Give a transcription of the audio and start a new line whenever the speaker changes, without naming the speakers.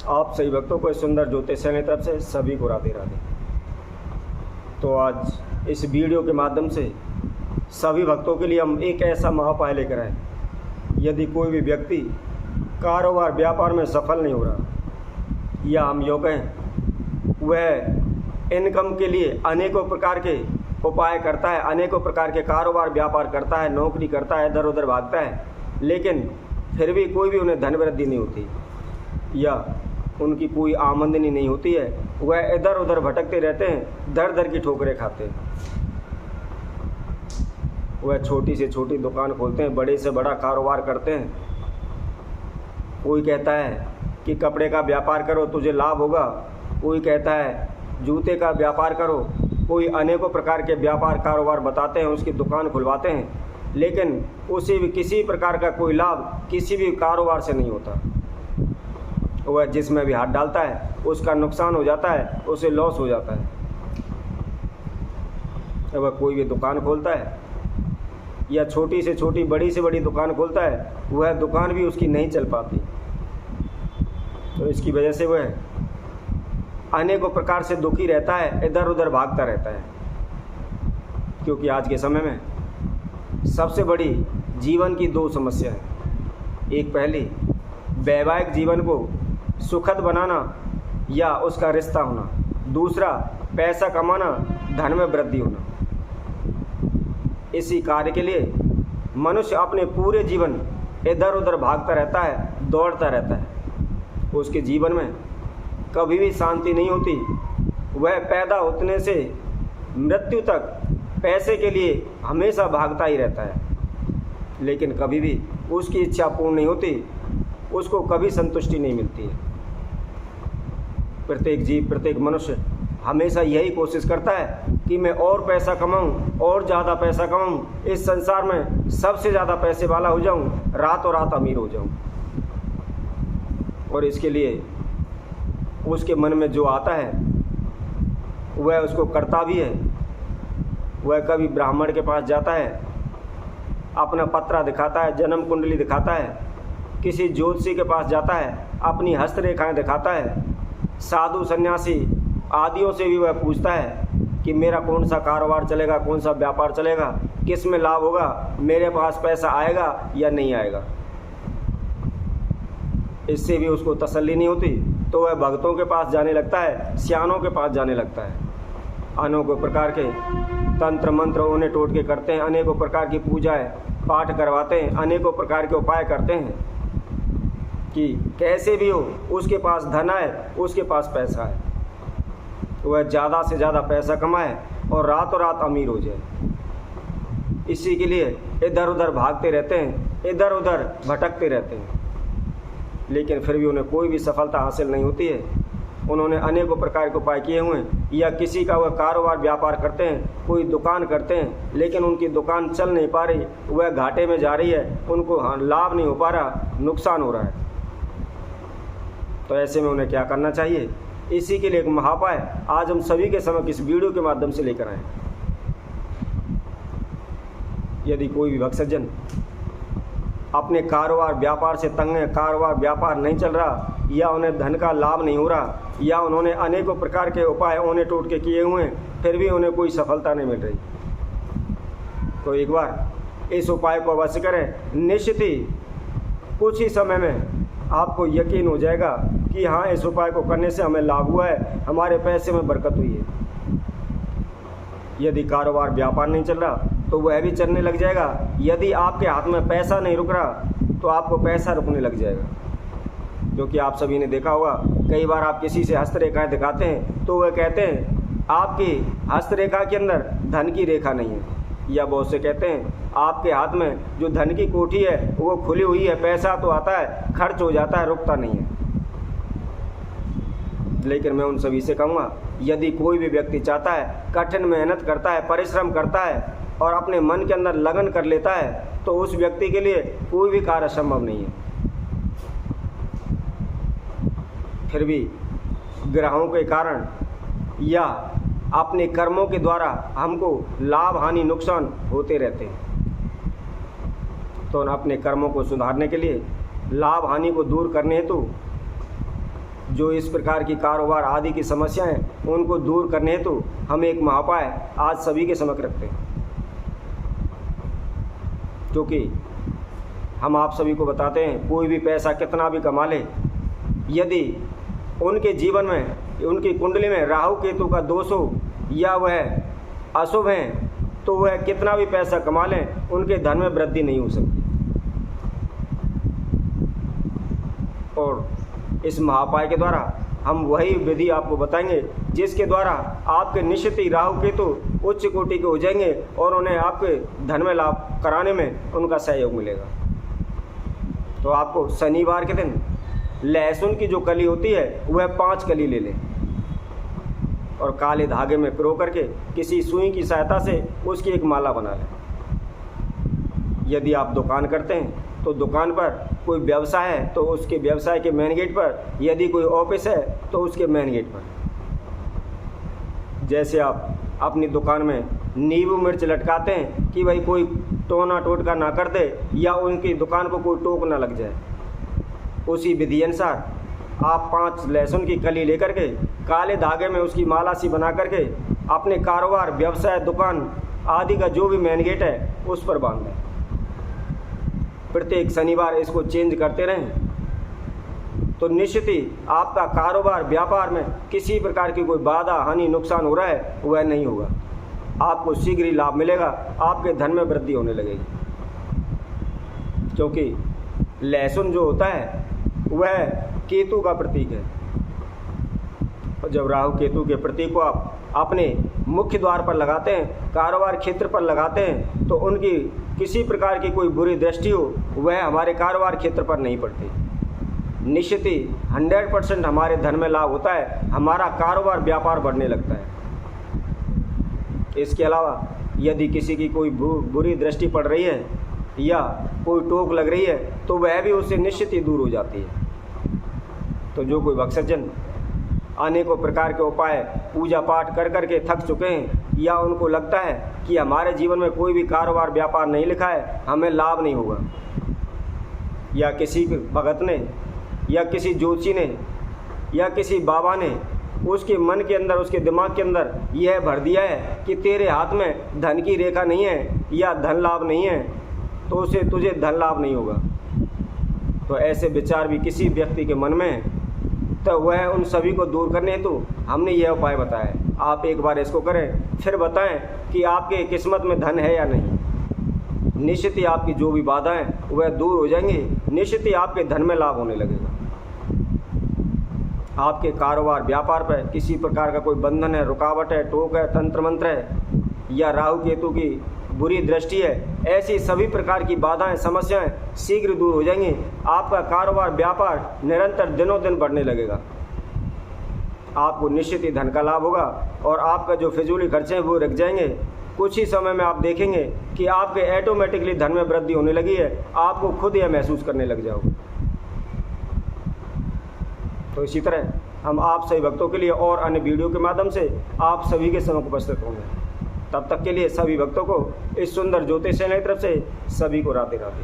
आप सभी भक्तों को इस सुंदर ज्योतिष चैनल की तरफ से सभी को राधे राधे। तो आज इस वीडियो के माध्यम से सभी भक्तों के लिए हम एक ऐसा महाउपाय लेकर आए। यदि कोई भी व्यक्ति कारोबार व्यापार में सफल नहीं हो रहा, या हम यूँ कहें वह इनकम के लिए अनेकों प्रकार के उपाय करता है, अनेकों प्रकार के कारोबार व्यापार करता है, नौकरी करता है, इधर उधर भागता है, लेकिन फिर भी कोई भी उन्हें धन वृद्धि नहीं होती या उनकी कोई आमदनी नहीं होती है, वह इधर उधर भटकते रहते हैं, दर दर की ठोकरें खाते हैं। वह छोटी से छोटी दुकान खोलते हैं, बड़े से बड़ा कारोबार करते हैं। कोई कहता है कि कपड़े का व्यापार करो तुझे लाभ होगा, कोई कहता है जूते का व्यापार करो, कोई अनेकों प्रकार के व्यापार कारोबार बताते हैं, उसकी दुकान खुलवाते हैं, लेकिन उसे भी किसी प्रकार का कोई लाभ किसी भी कारोबार से नहीं होता। वह जिसमें भी हाथ डालता है उसका नुकसान हो जाता है, उसे लॉस हो जाता है। वह कोई भी दुकान खोलता है या छोटी से छोटी बड़ी से बड़ी दुकान खोलता है, वह दुकान भी उसकी नहीं चल पाती। तो इसकी वजह से वह अनेकों प्रकार से दुखी रहता है, इधर उधर भागता रहता है। क्योंकि आज के समय में सबसे बड़ी जीवन की दो समस्या है। एक पहली वैवाहिक जीवन को सुखद बनाना या उसका रिश्ता होना, दूसरा पैसा कमाना, धन में वृद्धि होना। इसी कार्य के लिए मनुष्य अपने पूरे जीवन इधर उधर भागता रहता है, दौड़ता रहता है। उसके जीवन में कभी भी शांति नहीं होती। वह पैदा होने से मृत्यु तक पैसे के लिए हमेशा भागता ही रहता है, लेकिन कभी भी उसकी इच्छा पूर्ण नहीं होती, उसको कभी संतुष्टि नहीं मिलती है। प्रत्येक जीव, प्रत्येक मनुष्य हमेशा यही कोशिश करता है कि मैं और पैसा कमाऊं, और ज़्यादा पैसा कमाऊं, इस संसार में सबसे ज़्यादा पैसे वाला हो जाऊं, रातों रात अमीर हो जाऊं। और इसके लिए उसके मन में जो आता है वह उसको करता भी है। वह कभी ब्राह्मण के पास जाता है, अपना पत्रा दिखाता है, जन्म कुंडली दिखाता है, किसी ज्योतिषी के पास जाता है, अपनी हस्तरेखाएं दिखाता है, साधु सन्यासी आदियों से भी वह पूछता है कि मेरा कौन सा कारोबार चलेगा, कौन सा व्यापार चलेगा, किस में लाभ होगा, मेरे पास पैसा आएगा या नहीं आएगा। इससे भी उसको तसल्ली नहीं होती, तो वह भक्तों के पास जाने लगता है, सियानों के पास जाने लगता है। अनेकों प्रकार के तंत्र मंत्र उन्हें टोटके करते हैं, अनेकों प्रकार की पूजाएं पाठ करवाते हैं, अनेकों प्रकार के उपाय करते हैं कि कैसे भी हो उसके पास धन आए, उसके पास पैसा है, वह ज़्यादा से ज़्यादा पैसा कमाए और रातों रात अमीर हो जाए। इसी के लिए इधर उधर भागते रहते हैं, इधर उधर भटकते रहते हैं, लेकिन फिर भी उन्हें कोई भी सफलता हासिल नहीं होती है। उन्होंने अनेकों प्रकार के उपाय किए हुए हैं, या किसी का वह कारोबार व्यापार करते हैं, कोई दुकान करते हैं, लेकिन उनकी दुकान चल नहीं पा रही, वह घाटे में जा रही है, उनको लाभ नहीं हो पा रहा, नुकसान हो रहा है। तो ऐसे में उन्हें क्या करना चाहिए, इसी के लिए एक महाउपाय आज हम सभी के समक्ष इस वीडियो के माध्यम से लेकर आए। यदि कोई भी भक्त सज्जन अपने कारोबार व्यापार से तंग है, कारोबार व्यापार नहीं चल रहा, या उन्हें धन का लाभ नहीं हो रहा, या उन्होंने अनेकों प्रकार के उपाय उन्हें टोटके किए हुए हैं, फिर भी उन्हें कोई सफलता नहीं मिल रही, तो एक बार इस उपाय को अवश्य करें। निश्चित ही कुछ ही समय में आपको यकीन हो जाएगा कि हाँ, इस उपाय को करने से हमें लाभ हुआ है, हमारे पैसे में बरकत हुई है। यदि कारोबार व्यापार नहीं चल रहा तो वह भी चलने लग जाएगा। यदि आपके हाथ में पैसा नहीं रुक रहा तो आपको पैसा रुकने लग जाएगा। क्योंकि आप सभी ने देखा होगा, कई बार आप किसी से हस्तरेखाएं दिखाते हैं तो वह कहते हैं आपकी हस्तरेखा के अंदर धन की रेखा नहीं है, या बहुत से कहते हैं आपके हाथ में जो धन की कोठी है वो खुली हुई है, पैसा तो आता है, खर्च हो जाता है, रुकता नहीं है। लेकिन मैं उन सभी से कहूँगा, यदि कोई भी व्यक्ति चाहता है, कठिन मेहनत करता है, परिश्रम करता है और अपने मन के अंदर लगन कर लेता है, तो उस व्यक्ति के लिए कोई भी कार्य संभव नहीं है। फिर भी ग्रहों के कारण या अपने कर्मों के द्वारा हमको लाभ हानि नुकसान होते रहते हैं। तो अपने कर्मों को सुधारने के लिए, लाभ हानि को दूर करने हेतु जो इस प्रकार की कारोबार आदि की समस्याएं उनको दूर करने हेतु हम एक महाउपाय आज सभी के समक्ष रखते हैं, क्योंकि हम आप सभी को बताते हैं कोई भी पैसा कितना भी कमा ले, यदि उनके जीवन में उनकी कुंडली में राहु केतु का दोष हो या वह अशुभ हैं तो वह कितना भी पैसा कमा लें उनके धन में वृद्धि नहीं हो सकती। और इस महाउपाय के द्वारा हम वही विधि आपको बताएंगे जिसके द्वारा आपके निश्चित ही राहु केतु उच्च कोटि के हो जाएंगे और उन्हें आपके धन में लाभ कराने में उनका सहयोग मिलेगा। तो आपको शनिवार के दिन लहसुन की जो कली होती है वह 5 कली ले लें और काले धागे में पिरो करके किसी सुई की सहायता से उसकी एक माला बना लें। यदि आप दुकान करते हैं तो दुकान पर, कोई व्यवसाय है तो उसके व्यवसाय के मेन गेट पर, यदि कोई ऑफिस है तो उसके मेन गेट पर। जैसे आप अपनी दुकान में नींबू मिर्च लटकाते हैं कि भाई कोई टोना टोटका ना कर दे या उनकी दुकान को कोई टोक ना लग जाए, उसी विधि अनुसार आप 5 लहसुन की कली लेकर के काले धागे में उसकी माला सी बना करके अपने कारोबार, व्यवसाय, दुकान आदि का जो भी मेन गेट है उस पर बांध दें। प्रत्येक शनिवार इसको चेंज करते रहें तो निश्चित ही आपका कारोबार, व्यापार में किसी प्रकार की कोई बाधा, हानि, नुकसान हो रहा है वह नहीं होगा। आपको शीघ्र ही लाभ मिलेगा, आपके धन में वृद्धि होने लगेगी। क्योंकि लहसुन जो होता है वह केतु का प्रतीक है और जब राहु केतु के प्रतीक को आप अपने मुख्य द्वार पर लगाते हैं, कारोबार क्षेत्र पर लगाते हैं तो उनकी किसी प्रकार की कोई बुरी दृष्टि हो वह हमारे कारोबार क्षेत्र पर नहीं पड़ती। निश्चित ही 100% हमारे धन में लाभ होता है, हमारा कारोबार, व्यापार बढ़ने लगता है। इसके अलावा यदि किसी की कोई बुरी दृष्टि पड़ रही है या कोई टोक लग रही है तो वह भी उससे निश्चित ही दूर हो जाती है। तो जो कोई भक्तजन अनेकों प्रकार के उपाय, पूजा पाठ कर करके थक चुके हैं या उनको लगता है कि हमारे जीवन में कोई भी कारोबार, व्यापार नहीं लिखा है, हमें लाभ नहीं होगा, या किसी भगत ने या किसी ज्योतिषी ने या किसी बाबा ने उसके मन के अंदर, उसके दिमाग के अंदर यह भर दिया है कि तेरे हाथ में धन की रेखा नहीं है या धन लाभ नहीं है तो उसे तुझे धन लाभ नहीं होगा, तो ऐसे विचार भी किसी व्यक्ति के मन में है तो वह उन सभी को दूर करने हेतु हमने यह उपाय बताया है। आप एक बार इसको करें, फिर बताएं कि आपके किस्मत में धन है या नहीं। निश्चित ही आपकी जो भी बाधाएं वह दूर हो जाएंगी, निश्चित ही आपके धन में लाभ होने लगेगा। आपके कारोबार, व्यापार पर किसी प्रकार का कोई बंधन है, रुकावट है, टोक है, तंत्र मंत्र है या राहु केतु की बुरी दृष्टि है, ऐसी सभी प्रकार की बाधाएं, समस्याएं शीघ्र दूर हो जाएंगी। आपका कारोबार, व्यापार निरंतर दिनों दिन बढ़ने लगेगा। आपको निश्चित ही धन का लाभ होगा और आपका जो फिजूली खर्चे हैं वो रुक जाएंगे। कुछ ही समय में आप देखेंगे कि आपके ऑटोमेटिकली धन में वृद्धि होने लगी है, आपको खुद यह महसूस करने लग जाओगे। तो इसी तरह हम आप सभी भक्तों के लिए और अन्य वीडियो के माध्यम से आप सभी के समक्ष उपस्थित होंगे। तब तक के लिए सभी भक्तों को इस सुंदर ज्योतिष चैनल की तरफ से सभी को राधे राधे।